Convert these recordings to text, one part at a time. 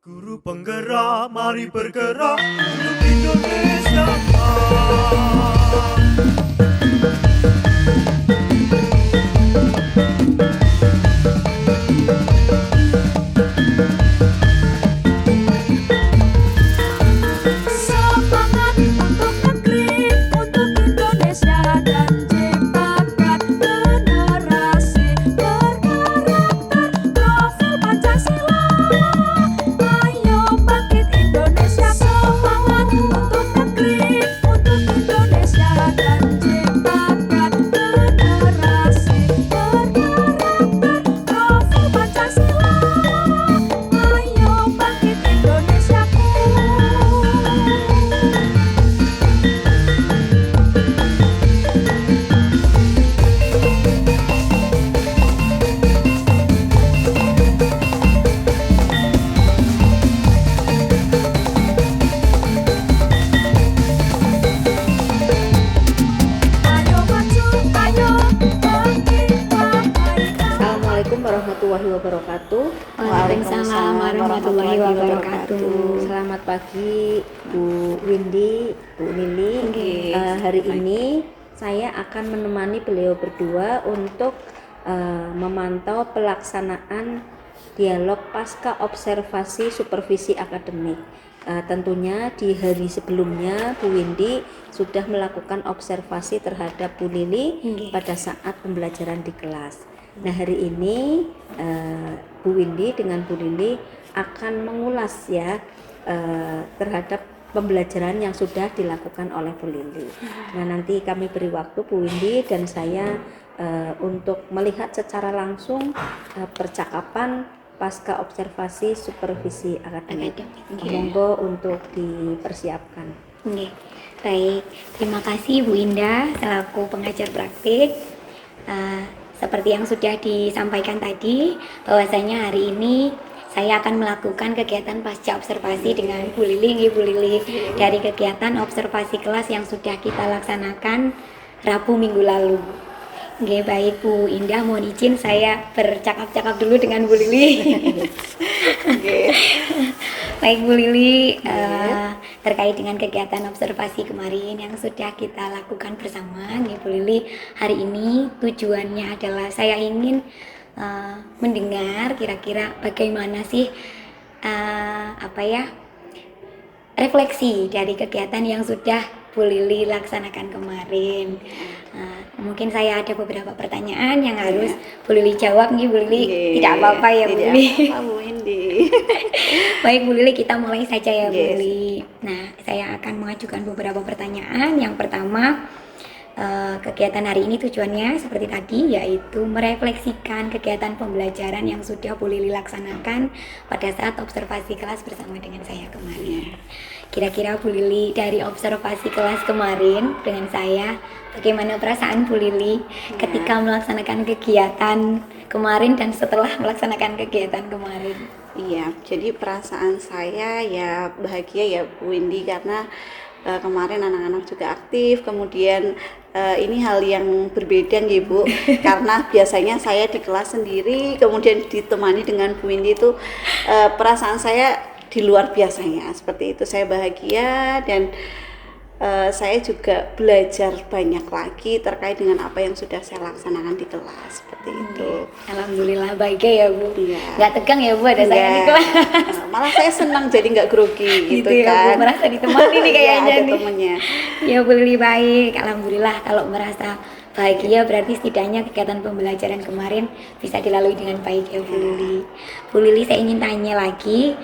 Guru penggerak, mari bergerak untuk Indonesia Emas. Semangat untuk negeri, untuk Indonesia dan ciptakan generasi berkarakter profil Pancasila. Ayo bangkit Indonesia, semangat untuk negeri, untuk Indonesia dan ciptakan generasi berkarakter profil Pancasila. Ayo bangkit Indonesiaku. Ayo maju, ayo bangkit, wahai Assalamualaikum warahmatullahi wabarakatuh. Waalaikumsalam warahmatullahi wabarakatuh. Selamat pagi Bu Windy, Bu Lili. Oke. Hari ini saya akan menemani beliau berdua untuk memantau pelaksanaan dialog pasca observasi supervisi akademik. Tentunya di hari sebelumnya Bu Windy sudah melakukan observasi terhadap Bu Lili pada saat pembelajaran di kelas. Nah, hari ini Bu Windy dengan Bu Lili akan mengulas ya terhadap pembelajaran yang sudah dilakukan oleh Bu Lili. Nah, nanti kami beri waktu Bu Windy dan saya untuk melihat secara langsung percakapan pasca observasi supervisi akademik. Monggo untuk dipersiapkan. Oke. Baik, terima kasih Bu Indah selaku pengajar praktik. Seperti yang sudah disampaikan tadi, bahwasanya hari ini saya akan melakukan kegiatan pasca observasi dengan Bu Lili, Bu Lili, dari kegiatan observasi kelas yang sudah kita laksanakan Rabu minggu lalu. Oke, baik Bu Indah, mohon izin saya bercakap-cakap dulu dengan Bu Lili. Baik Bu Lili, terkait dengan kegiatan observasi kemarin yang sudah kita lakukan bersama, nih Bu Lili, hari ini tujuannya adalah saya ingin mendengar kira-kira bagaimana sih refleksi dari kegiatan yang sudah Bu Lili laksanakan kemarin. Mungkin saya ada beberapa pertanyaan yang harus Bu Lili jawab nih Bu Lili. Tidak apa-apa ya Bu Lili. Tidak apa-apa Bu Windy. Baik Bu Lili, kita mulai saja ya Bu Lili. Nah, saya akan mengajukan beberapa pertanyaan. Yang pertama, kegiatan hari ini tujuannya seperti tadi, yaitu merefleksikan kegiatan pembelajaran yang sudah Bu Lili laksanakan pada saat observasi kelas bersama dengan saya kemarin. Kira-kira Bu Lili dari observasi kelas kemarin dengan saya, bagaimana perasaan Bu Lili ketika melaksanakan kegiatan kemarin dan setelah melaksanakan kegiatan kemarin? Iya, jadi perasaan saya ya bahagia ya Bu Windy, karena kemarin anak-anak juga aktif. Kemudian ini hal yang berbeda nih Bu, karena biasanya saya di kelas sendiri, kemudian ditemani dengan Bu Windy itu perasaan saya di luar biasanya. Seperti itu, saya bahagia dan saya juga belajar banyak lagi terkait dengan apa yang sudah saya laksanakan di kelas. Seperti itu. Alhamdulillah bahagia ya Bu. Iya. Nggak tegang ya Bu ada saya di kelas. Malah saya senang, jadi nggak grogi gitu ya kan. Bu, merasa ditemani nih kayaknya Iya, ada nih. temennya. Ya Bu Lili, baik. Alhamdulillah kalau merasa bahagia berarti setidaknya kegiatan pembelajaran kemarin bisa dilalui dengan baik ya Bu Lili. Bu Lili, saya ingin tanya lagi,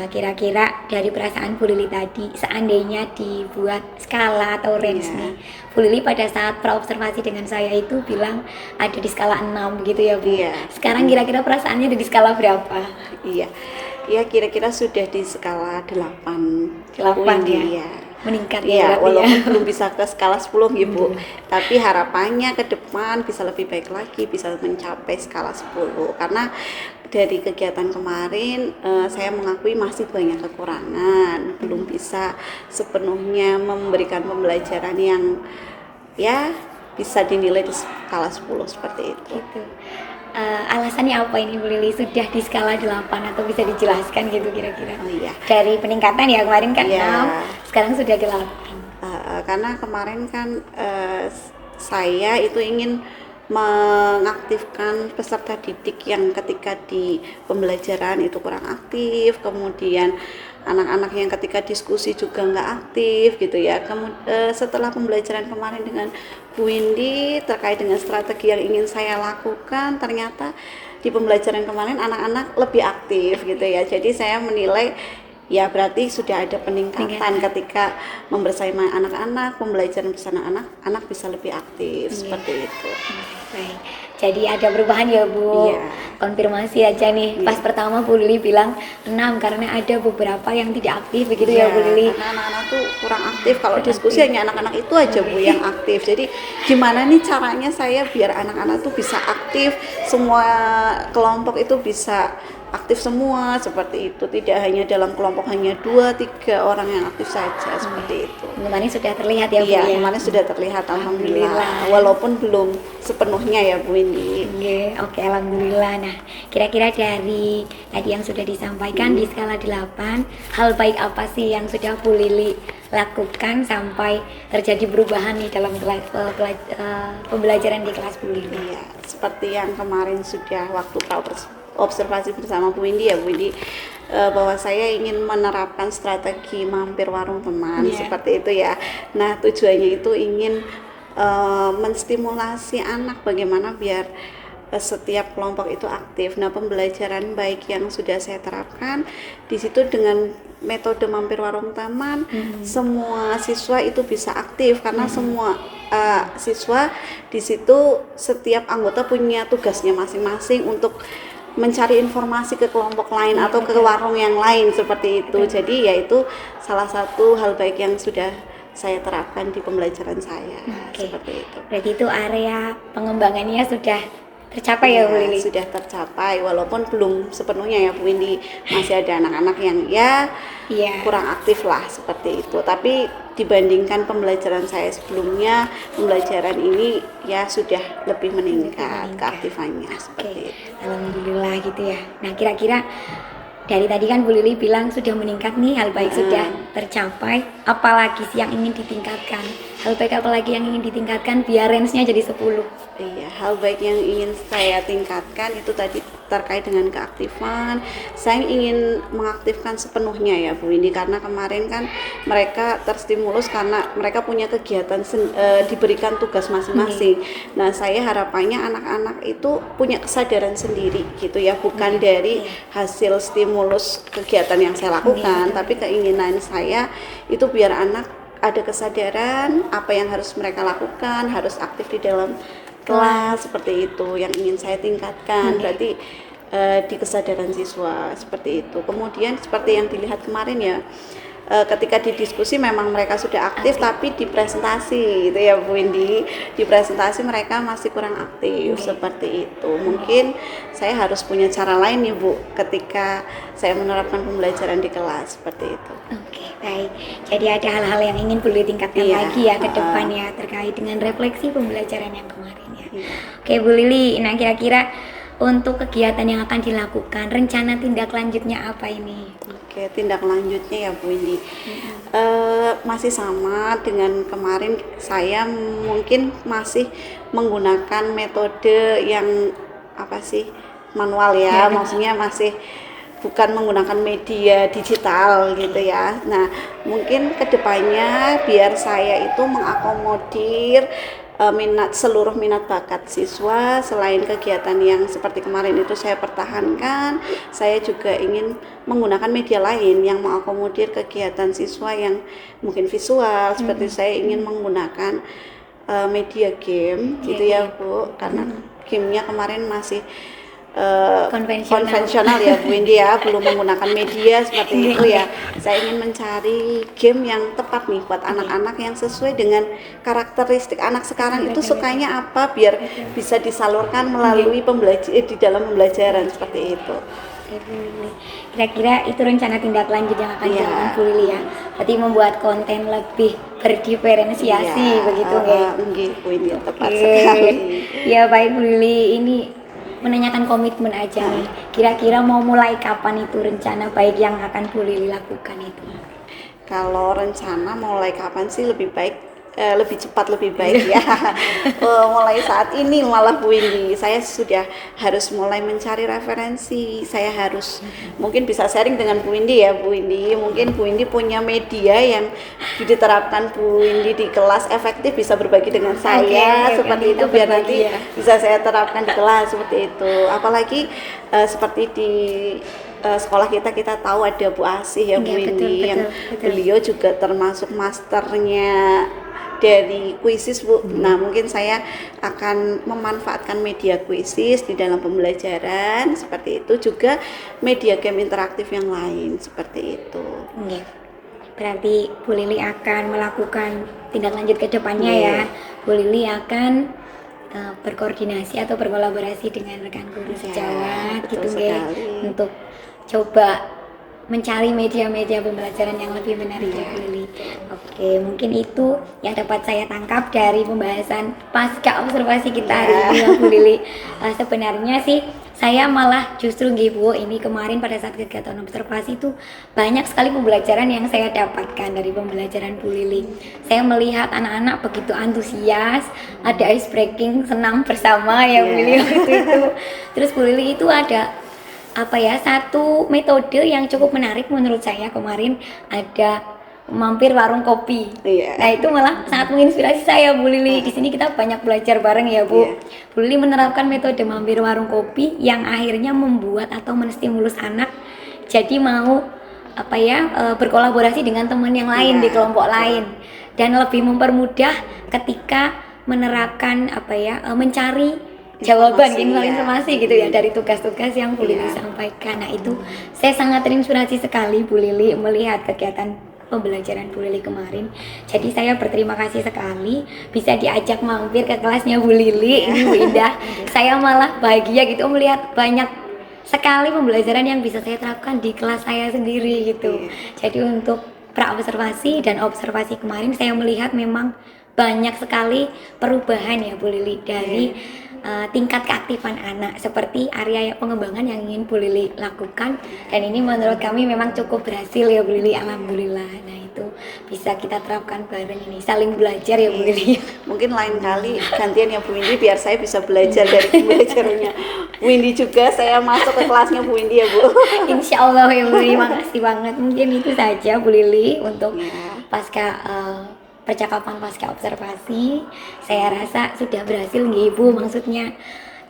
kira-kira dari perasaan Bu Lili tadi, seandainya dibuat skala atau range nih, Bu Lili pada saat praobservasi dengan saya itu bilang ada di skala 6 begitu ya Bu. Iya. Sekarang kira-kira perasaannya ada di skala berapa? Iya. Ya kira-kira sudah di skala 8. 8 ya? Iya. Meningkat Iya, berarti walaupun ya. belum bisa ke skala 10 ya Bu. Tapi harapannya ke depan bisa lebih baik lagi, bisa mencapai skala 10. Karena dari kegiatan kemarin saya mengakui masih banyak kekurangan, belum bisa sepenuhnya memberikan pembelajaran yang ya bisa dinilai di skala 10 seperti itu. Gitu. alasannya apa ini Bu Lili sudah di skala 8 atau bisa dijelaskan gitu kira-kira? Oh iya. Dari peningkatan ya kemarin kan Iya. 6, sekarang sudah 8. Karena kemarin kan saya itu ingin mengaktifkan peserta didik yang ketika di pembelajaran itu kurang aktif, kemudian anak-anak yang ketika diskusi juga nggak aktif gitu ya. Setelah pembelajaran kemarin dengan Bu Windy terkait dengan strategi yang ingin saya lakukan, ternyata di pembelajaran kemarin anak-anak lebih aktif gitu ya. Jadi saya menilai ya berarti sudah ada peningkatan ketika membersamai anak-anak, pembelajaran bersama anak-anak bisa lebih aktif seperti itu. Baik. Jadi ada perubahan ya Bu. Iya. Konfirmasi aja nih. Pas pertama Bu Lili bilang 6 karena ada beberapa yang tidak aktif begitu ya Bu Lili. Karena anak-anak tuh kurang aktif. Kalau diskusi hanya anak-anak itu aja Bu yang aktif. Jadi gimana nih caranya saya biar anak-anak tuh bisa aktif, semua kelompok itu bisa aktif semua seperti itu, tidak hanya dalam kelompok hanya 2-3 orang yang aktif saja seperti itu. Kemarin sudah terlihat ya Bu Iya, ya. kemarin sudah terlihat alhamdulillah. Alhamdulillah. Walaupun belum sepenuhnya ya Bu Windy. Oke, alhamdulillah. Nah, kira-kira dari tadi yang sudah disampaikan di skala 8, hal baik apa sih yang sudah Bu Lili lakukan sampai terjadi perubahan nih dalam pembelajaran di kelas Bu Lili? Iya, seperti yang kemarin sudah waktu observasi bersama Bu Windy ya Bu Windy, bahwa saya ingin menerapkan strategi mampir warung teman seperti itu ya. Nah tujuannya itu ingin menstimulasi anak bagaimana biar setiap kelompok itu aktif. Nah pembelajaran baik yang sudah saya terapkan di situ dengan metode mampir warung teman, semua siswa itu bisa aktif karena semua siswa di situ setiap anggota punya tugasnya masing-masing untuk mencari informasi ke kelompok lain atau ke warung yang lain seperti itu. Jadi ya itu salah satu hal baik yang sudah saya terapkan di pembelajaran saya. Seperti itu. Berarti itu area pengembangannya sudah tercapai ya Bu Lili? Sudah tercapai walaupun belum sepenuhnya ya Bu Windy, masih ada anak-anak yang kurang aktif lah seperti itu. Tapi dibandingkan pembelajaran saya sebelumnya, pembelajaran ini ya sudah lebih meningkat keaktifannya seperti itu. Alhamdulillah gitu ya. Nah kira-kira dari tadi kan Bu Lili bilang sudah meningkat nih, hal baik sudah tercapai, apalagi sih yang ingin ditingkatkan? Hal baik apalagi yang ingin ditingkatkan biar range-nya jadi 10? Iya, hal baik yang ingin saya tingkatkan itu tadi terkait dengan keaktifan. Saya ingin mengaktifkan sepenuhnya ya Bu Windy, karena kemarin kan mereka terstimulus karena mereka punya kegiatan diberikan tugas masing-masing. Nah saya harapannya anak-anak itu punya kesadaran sendiri gitu ya, bukan dari hasil stimulus kegiatan yang saya lakukan, tapi keinginan saya itu biar anak ada kesadaran apa yang harus mereka lakukan, harus aktif di dalam kelas seperti itu yang ingin saya tingkatkan. Berarti di kesadaran siswa seperti itu. Kemudian seperti yang dilihat kemarin ya, ketika di diskusi memang mereka sudah aktif, tapi di presentasi gitu ya Bu Windy, di presentasi mereka masih kurang aktif seperti itu. Mungkin saya harus punya cara lain nih Bu ketika saya menerapkan pembelajaran di kelas seperti itu. Oke, baik. Jadi ada hal-hal yang ingin Bu Lili tingkatkan lagi ya ke depan ya terkait dengan refleksi pembelajaran yang kemarin ya. Oke Bu Lili, nah kira-kira untuk kegiatan yang akan dilakukan, rencana tindak lanjutnya apa ini? Oke, tindak lanjutnya ya Bu Windy, masih sama dengan kemarin. Saya mungkin masih menggunakan metode yang manual ya, maksudnya masih bukan menggunakan media digital gitu ya. Nah mungkin kedepannya biar saya itu mengakomodir seluruh minat bakat siswa. Selain kegiatan yang seperti kemarin itu saya pertahankan, saya juga ingin menggunakan media lain yang mengakomodir kegiatan siswa yang mungkin visual. Seperti saya ingin menggunakan media game gitu ya Bu, karena gamenya kemarin masih konvensional ya Bu Windy ya, belum menggunakan media seperti itu ya. Saya ingin mencari game yang tepat nih buat anak-anak yang sesuai dengan karakteristik anak sekarang itu sukanya apa, biar bisa disalurkan melalui di dalam pembelajaran seperti itu. Kira-kira itu rencana tindak lanjut yang akan dilakukan Bu Lili ya. Berarti membuat konten lebih berdiferensiasi begitu ya. Bu Windy tepat sekali. Ya baik Bu Lili, ini menanyakan komitmen aja nih. Kira-kira mau mulai kapan itu rencana baik yang akan Bu Lili lakukan itu? Kalau rencana mulai kapan sih lebih baik, lebih cepat lebih baik ya. Mulai saat ini malah Bu Windy, saya sudah harus mulai mencari referensi. Saya harus mungkin bisa sharing dengan Bu Windy ya, Bu Windy. Mungkin Bu Windy punya media yang diterapkan Bu Windy di kelas efektif, bisa berbagi dengan saya seperti itu, biar nanti bisa saya terapkan di kelas seperti itu. Apalagi seperti di sekolah kita tahu ada Bu Asih ya, Bu Windy, yang beliau juga termasuk masternya dari kuisis Bu. Nah, mungkin saya akan memanfaatkan media kuisis di dalam pembelajaran seperti itu, juga media game interaktif yang lain seperti itu. Berarti Bu Lili akan melakukan tindak lanjut ke depannya ya. Bu Lili akan berkoordinasi atau berkolaborasi dengan rekan guru sejawat gitu untuk coba mencari media-media pembelajaran yang lebih menarik ya Bu Lili. Oke, mungkin itu yang dapat saya tangkap dari pembahasan pasca observasi kita hari ini ya Bu Lili. Sebenarnya sih saya malah justru Bu, ini kemarin pada saat kegiatan observasi itu banyak sekali pembelajaran yang saya dapatkan dari pembelajaran Bu Lili. Saya melihat anak-anak begitu antusias, ada ice breaking, senang bersama ya Bu Lili waktu itu. Terus Bu Lili itu ada satu metode yang cukup menarik menurut saya kemarin, ada mampir warung kopi. Nah, itu malah sangat menginspirasi saya Bu Lili. Di sini kita banyak belajar bareng ya Bu. Bu Lili menerapkan metode mampir warung kopi yang akhirnya membuat atau menstimulus anak jadi mau berkolaborasi dengan teman yang lain di kelompok lain, dan lebih mempermudah ketika menerapkan mencari jawaban informasi gitu ya dari tugas-tugas yang Bu Lili sampaikan. Nah, itu saya sangat terinspirasi sekali Bu Lili melihat kegiatan pembelajaran Bu Lili kemarin. Jadi saya berterima kasih sekali bisa diajak mampir ke kelasnya Bu Lili. Ini Bu Indah. Saya malah bahagia gitu melihat banyak sekali pembelajaran yang bisa saya terapkan di kelas saya sendiri gitu. Jadi untuk pra-observasi dan observasi kemarin saya melihat memang banyak sekali perubahan ya Bu Lili dari tingkat keaktifan anak, seperti area pengembangan yang ingin Bu Lili lakukan, dan ini menurut kami memang cukup berhasil ya Bu Lili, alhamdulillah. Nah, itu bisa kita terapkan bareng, ini saling belajar ya Bu Lili. Mungkin lain kali gantian ya Bu Windy, biar saya bisa belajar dari pembelajarannya Bu Windy juga, saya masuk ke kelasnya Bu Windy ya Bu. Insya Allah ya Bu Lili, makasih banget. Mungkin itu saja Bu Lili untuk pasca percakapan pasca observasi. Saya rasa sudah berhasil nggih Bu, maksudnya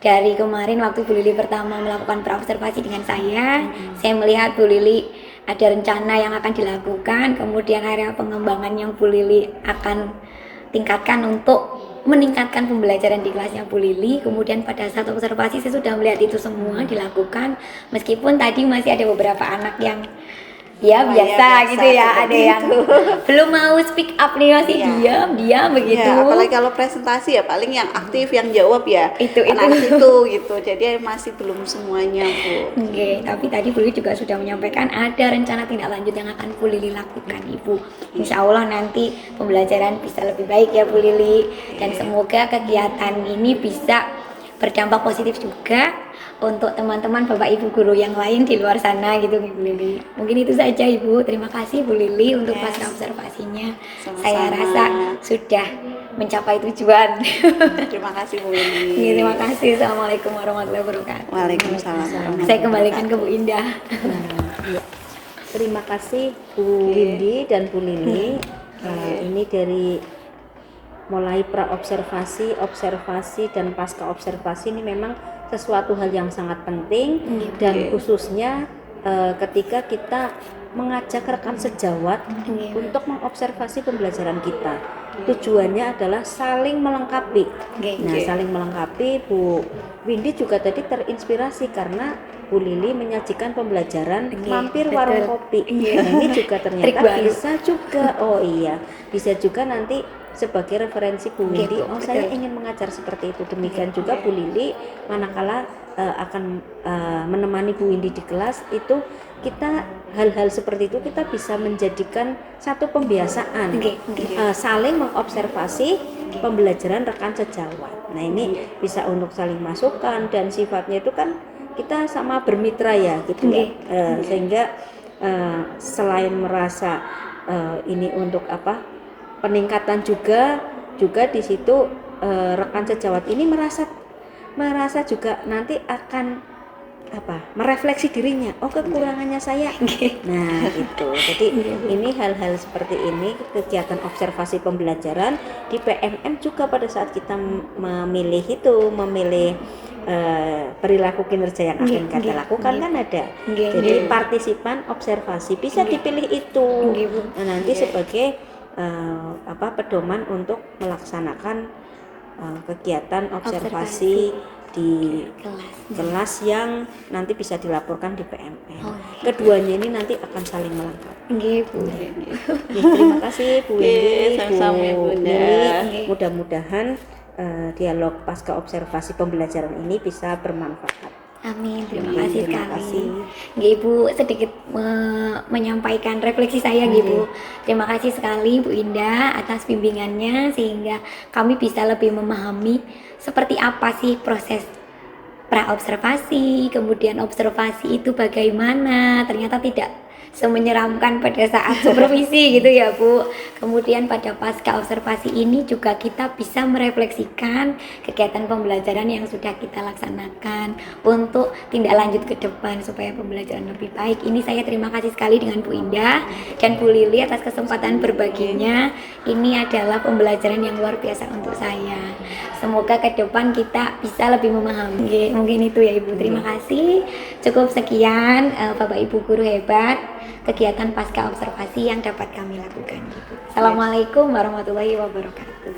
dari kemarin waktu Bu Lili pertama melakukan praobservasi dengan saya melihat Bu Lili ada rencana yang akan dilakukan, kemudian area pengembangan yang Bu Lili akan tingkatkan untuk meningkatkan pembelajaran di kelasnya Bu Lili. Kemudian pada saat observasi saya sudah melihat itu semua dilakukan, meskipun tadi masih ada beberapa anak yang biasa gitu ya, ada yang belum mau speak up nih, masih diam begitu. Apalagi kalau presentasi ya paling yang aktif yang jawab ya anak itu gitu, jadi masih belum semuanya Bu. Tapi tadi Bu Lili juga sudah menyampaikan ada rencana tindak lanjut yang akan Bu Lili lakukan Ibu. Insya Allah nanti pembelajaran bisa lebih baik ya Bu Lili, dan semoga kegiatan ini bisa berdampak positif juga untuk teman-teman Bapak Ibu guru yang lain di luar sana gitu Bu Lili. Mungkin itu saja Ibu. Terima kasih Bu Lili untuk pasca observasinya. Sama-sama. Saya rasa sudah mencapai tujuan. Terima kasih Bu Lili. Terima kasih. Assalamualaikum warahmatullahi wabarakatuh. Waalaikumsalam. Saya kembalikan ke Bu Indah. Terima kasih Bu Windy dan Bu Lili. Ini dari mulai pra-observasi, observasi, dan pasca observasi ini memang sesuatu hal yang sangat penting, dan khususnya ketika kita mengajak rekan sejawat untuk mengobservasi pembelajaran kita. Tujuannya adalah saling melengkapi. Nah, saling melengkapi. Bu Windy juga tadi terinspirasi karena Bu Lili menyajikan pembelajaran mampir warung kopi. Nah, ini juga ternyata bisa juga. Bisa juga nanti sebagai referensi Bu Windy. Saya ingin mengajar seperti itu. Demikian juga Bu Lili manakala akan menemani Bu Windy di kelas itu, kita hal-hal seperti itu kita bisa menjadikan satu pembiasaan, saling mengobservasi pembelajaran rekan sejawat. Nah ini bisa untuk saling masukan dan sifatnya itu kan kita sama bermitra ya gitu ya. Sehingga selain merasa ini untuk apa peningkatan juga di situ rekan sejawat ini merasa juga nanti akan merefleksi dirinya, kekurangannya saya. Nah itu jadi ini hal-hal seperti ini, kegiatan observasi pembelajaran di PMM juga pada saat kita memilih perilaku kinerja yang akan kita lakukan kan ada. Jadi partisipan observasi bisa dipilih itu. Nah, nanti sebagai pedoman untuk melaksanakan kegiatan observasi di kelas yang nanti bisa dilaporkan di PMM. Keduanya ini nanti akan saling melengkapi. Terima kasih Bu Windy, Bu Lili. Mudah-mudahan dialog pasca observasi pembelajaran ini bisa bermanfaat. Amin, terima kasih sekali. Ibu sedikit menyampaikan refleksi saya, Bu. Terima kasih sekali Bu Indah atas bimbingannya sehingga kami bisa lebih memahami seperti apa sih proses pra-observasi, kemudian observasi itu bagaimana, ternyata tidak semenyeramkan pada saat supervisi gitu ya Bu. Kemudian pada pasca observasi ini juga kita bisa merefleksikan kegiatan pembelajaran yang sudah kita laksanakan untuk tindak lanjut ke depan supaya pembelajaran lebih baik. Ini saya terima kasih sekali dengan Bu Indah dan Bu Lili atas kesempatan berbaginya. Ini adalah pembelajaran yang luar biasa untuk saya. Semoga ke depan kita bisa lebih memahami. Mungkin itu ya Ibu. Terima kasih. Cukup sekian Bapak Ibu guru hebat kegiatan pasca observasi yang dapat kami lakukan. Assalamualaikum warahmatullahi wabarakatuh.